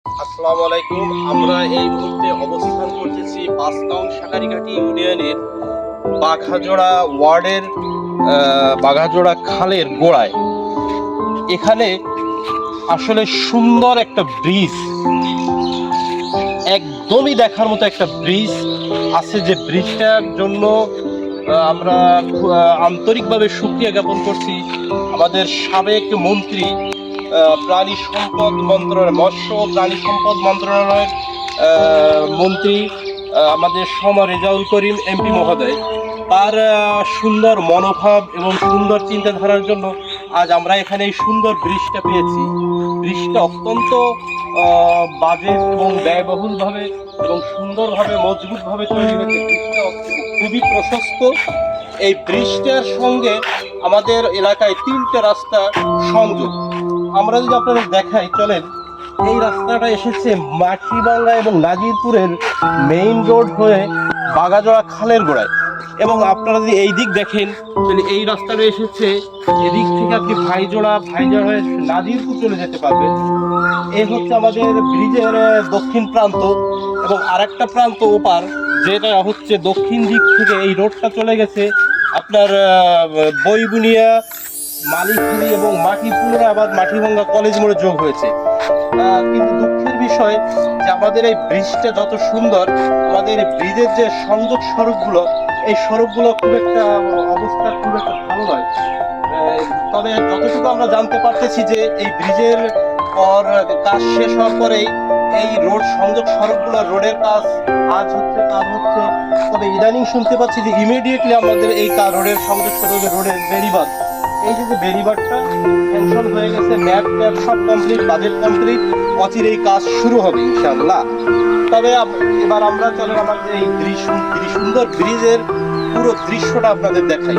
আসসালামু আলাইকুম। আমরা এই মুহূর্তে অবস্থান করতেছি বাসকাউন শাঁখারীঘাটি ইউনিয়নের বাঘাজোড়া ওয়ার্ডের বাঘাজোড়া খালের গোড়ায়। এখানে আসলে সুন্দর একটা ব্রিজ, একদমই দেখার মতো একটা ব্রিজ আছে, যে ব্রিজটার জন্য আমরা আন্তরিকভাবে শুকরিয়া জ্ঞাপন করছি আমাদের সাবেক মন্ত্রী, প্রাণী সম্পদ মন্ত্রণালয়, মৎস্য ও প্রাণী সম্পদ মন্ত্রণালয়ের মন্ত্রী আমাদের সমর রেজাউল করিম এমপি মহোদয়। তার সুন্দর মনোভাব এবং সুন্দর চিন্তাধারার জন্য আজ আমরা এখানে এই সুন্দর ব্রিজটা পেয়েছি। ব্রিজটা অত্যন্ত বাজেট এবং ব্যয়বহুলভাবে এবং সুন্দরভাবে মজবুতভাবে তৈরি হয়েছে। ব্রিজটা খুবই প্রশস্ত। এই ব্রিজটার সঙ্গে আমাদের এলাকায় 3টে রাস্তা সংযোগ। আমরা যদি আপনাদের দেখাই, চলেন। এই রাস্তাটা এসেছে মাটিভাঙ্গা এবং নাজিরপুরের মেইন রোড হয়ে বাঘাজোড়া খালের গোড়ায়, এবং আপনারা যদি এই দিক দেখেন তাহলে এই রাস্তাটা এসেছে এদিক থেকে আপনি ভাইজোড়া হয়ে নাজিরপুর চলে যেতে পারবেন। এই হচ্ছে আমাদের ব্রিজের দক্ষিণ প্রান্ত, এবং আরেকটা প্রান্ত ওপার, যেটা হচ্ছে দক্ষিণ দিক থেকে এই রোডটা চলে গেছে আপনার বইবুনিয়া, মালিকখালী এবং মাটি পুনরায় আবার মাটিভাঙ্গা কলেজ মোড়ে যোগ হয়েছে। কিন্তু দুঃখের বিষয় যে আমাদের এই ব্রিজটা যত সুন্দর, আমাদের এই ব্রিজের যে সংযোগ সড়কগুলো, এই সড়কগুলো খুব একটা অবস্থা খুব একটা ভালো নয়। তবে যতটুকু আমরা জানতে পারতেছি যে এই ব্রিজের পর কাজ শেষ হওয়ার পরেই এই রোড সংযোগ সড়কগুলো রোডের কাজ কাজ হচ্ছে। তবে ইদানিং শুনতে পাচ্ছি যে ইমিডিয়েটলি আমাদের এই রোডের সংযোগ সড়কের রোডের বেড়িবাঁধ, এই যে বেড়িবাঁধটা স্যাংশন হয়ে গেছে, ম্যাপ সব কমপ্লিট, বাজেট কমপ্লিট, অচিরেই কাজ শুরু হবে ইনশাআল্লাহ। তবে এবার আমরা চলেন আমাদের এই সুন্দর ব্রিজের পুরো দৃশ্যটা আপনাদের দেখাই।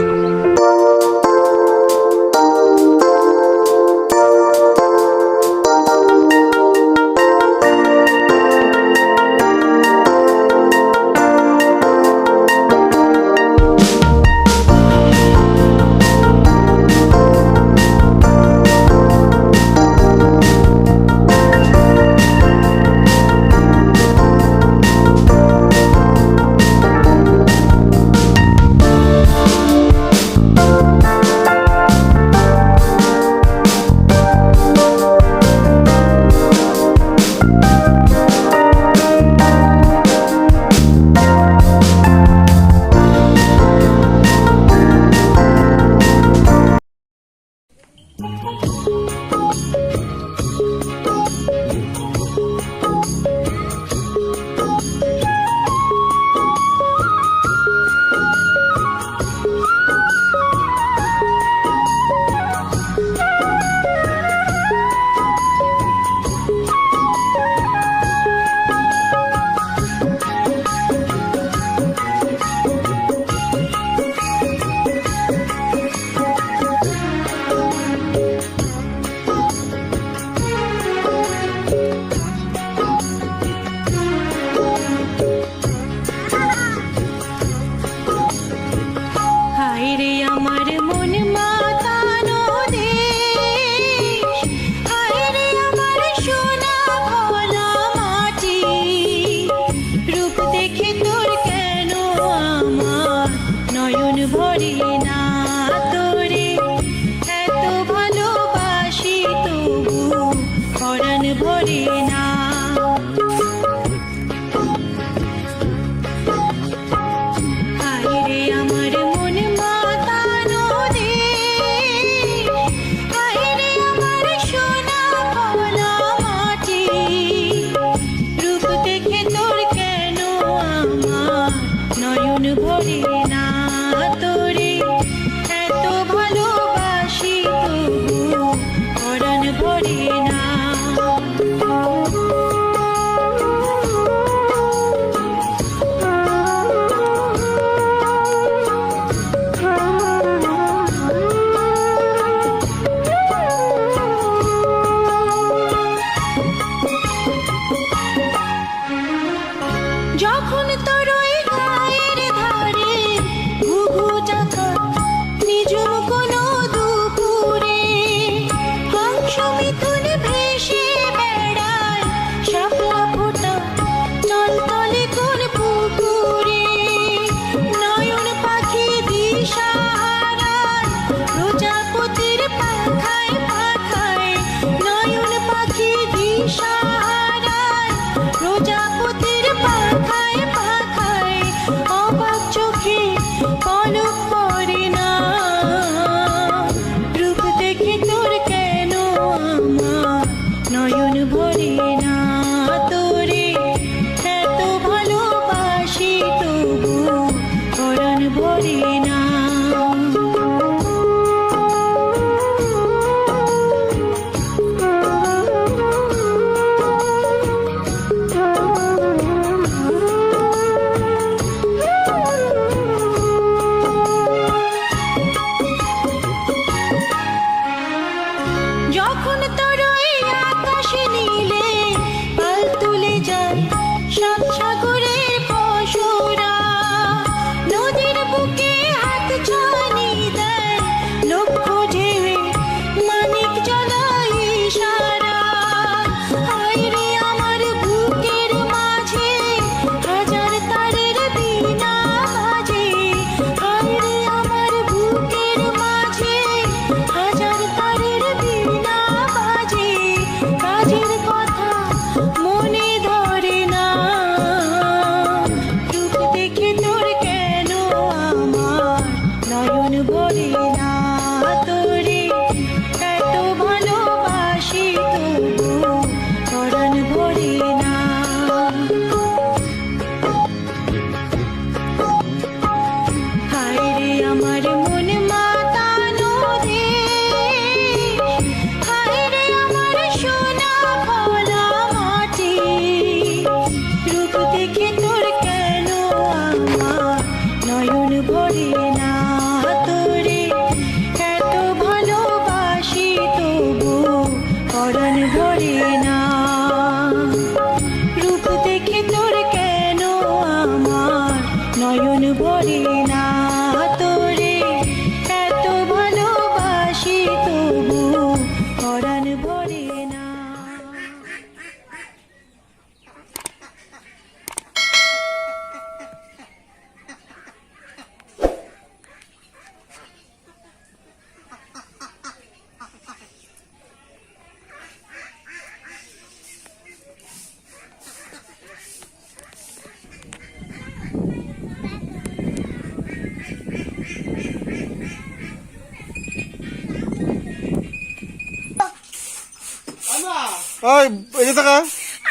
ওই এই যে টাকা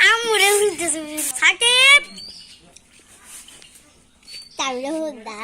আমরে উঠতেছে সাকিব তাহলে হুদা